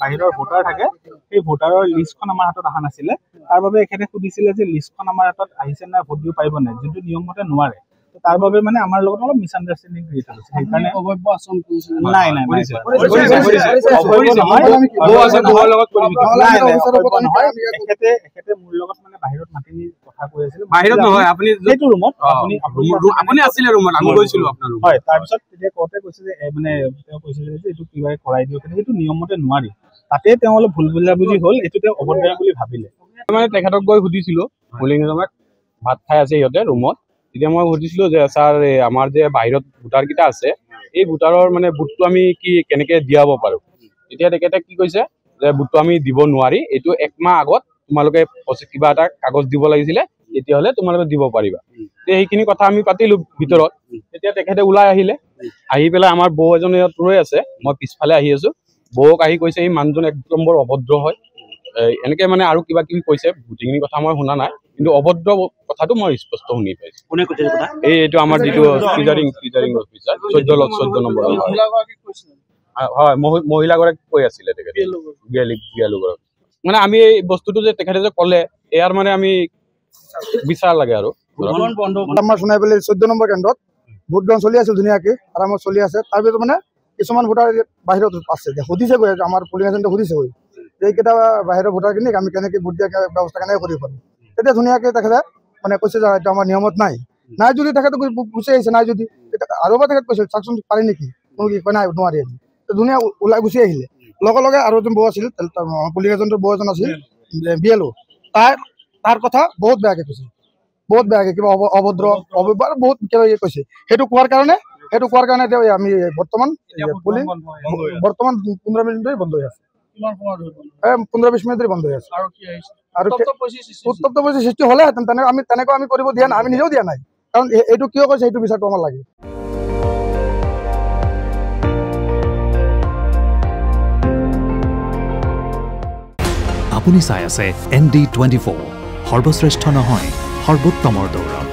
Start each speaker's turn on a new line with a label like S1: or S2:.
S1: বাহিৰৰ ভোটাৰ থাকে সেই ভোটাৰৰ লিষ্টখন আমাৰ হাতত অহা নাছিলে তাৰ বাবে এখেতে সুধিছিলে যে লিষ্টখন আমাৰ হাতত আহিছে না ভোট দিব পাৰিব নাই যোনটো নিয়ম মতে নোৱাৰে তাৰ বাবে মানে আমাৰ লগত অলপ মিছ আণ্ডাৰষ্টেণ্ডিং ক্ৰিয়েট হৈছে সেইকাৰণে অবৈধ আচৰণ কৰিছিল নাই এখেতে মোৰ লগত মানে বাহিৰত মাতি কথা কৈ আছিল বাহিৰত নহয় আপুনি সেইটো ৰুমত আপুনি আছিলে ৰুমত আমি গৈছিলো আপোনাৰ ৰুমত হয় তাৰপিছত তেতিয়া কওঁতে কৈছে যে মানে তেওঁ কৈছিল যে এইটো কিবা কৰাই দিয়ক সেইটো নিয়ম মতে নোৱাৰি তাতে তেওঁ অলপ ভুল বুজাবুজি হ'ল এইটো তেওঁ অবৈধ বুলি ভাবিলে মানে তেখেতক গৈ সুধিছিলো পুলিংজনক ভাত খাই আছে সিহঁতে ৰুমত তেতিয়া মই সুধিছিলো যে ছাৰ আমাৰ যে বাহিৰত ভোটাৰকেইটা আছে এই ভোটাৰৰ মানে ভোটটো আমি কি কেনেকে দিয়াব পাৰো তেতিয়া তেখেতে কি কৈছে যে ভোটটো আমি দিব নোৱাৰি এইটো একমাহ আগত তোমালোকে কিবা এটা কাগজ দিব লাগিছিলে তেতিয়াহ'লে তোমালোকে দিব পাৰিবা সেইখিনি কথা আমি পাতিলো ভিতৰত তেতিয়া তেখেতে ওলাই আহিলে আহি পেলাই আমাৰ বৌ এজনে ইয়াত ৰৈ আছে মই পিছফালে আহি আছো বৌক আহি কৈছে এই মানুহজন এক নম্বৰ অভদ্ৰ হয় এনেকে মানে আৰু কিবা কিবি কৈছে গোটেইখিনি কথা মই শুনা নাই কিন্তু অভদ্ৰ কথাটো মই স্পষ্ট শুনি পাইছো কোনে কৈছে কথা এইটো আমাৰ যিটো ফিজাৰিং অফিচাৰ 14 নম্বৰ হয় মহিলাগৰাকী কৈ আছিলে তেখেতে গিয়ালুগৰাকী মানে আমি এই বস্তুটো যে তেখেতে যে ক'লে ইয়াৰ মানে আমি বিচাৰ লাগে আৰু
S2: আমাৰ সোণাইপল্লী 14 নম্বৰ কেন্দ্ৰত ভোট গ্ৰহণ চলি আছিল ধুনীয়াকৈ আৰামত চলি আছে তাৰপিছত মানে কিছুমান ভোটাৰ বাহিৰত আছে সুধিছে গৈ আমাৰ পুলিং এজেণ্টে সুধিছে গৈ এইকেইটা বাহিৰৰ ভোটাৰখিনিক আমি কেনেকৈ ভোট দিয়া ব্যৱস্থা কেনেকৈ কৰিব পাৰোঁ তেতিয়া ধুনীয়াকৈ তেখেতে মানে কৈছে যে এইটো আমাৰ নিয়মত নাই যদি তেখেতে গুচি আহিছে নাই যদি আৰু এবাৰ তেখেতে কৈছিল চাওকচোন পাৰি নেকি কোনো কি কয় নাই নোৱাৰি ধুনীয়া ওলাই গুচি আহিলে লগে লগে আৰু এজন বৌ আছিল পুলিং এজেণ্টৰ বৌ এজন আছিল বিএলঅ তাৰ কথা বহুত বেয়াকৈ কৈছে বহুত বেয়াকৈ কিবা অভদ্ৰ অব্যৱহাৰ বহুত কিবা কৈছে সেইটো কোৱাৰ কাৰণে এতিয়া আমি বৰ্তমান 15 মিনিট ধৰি বন্ধ হৈ আছে 15-20 মিনিট ধৰি বন্ধ হৈ আছে আৰু উত্তপ্ত পৰিস্থিতিৰ সৃষ্টি হ'লে তেনেকৈ আমি কৰিব দিয়া নাই আমি নিজেও দিয়া নাই কাৰণ এইটো কিয় কৈছে সেইটো বিচাৰটো আমাৰ লাগে
S3: আপুনি চাই আছে ND24 সৰ্বশ্ৰেষ্ঠ নহয় সৰ্বোত্তমৰ দৌৰত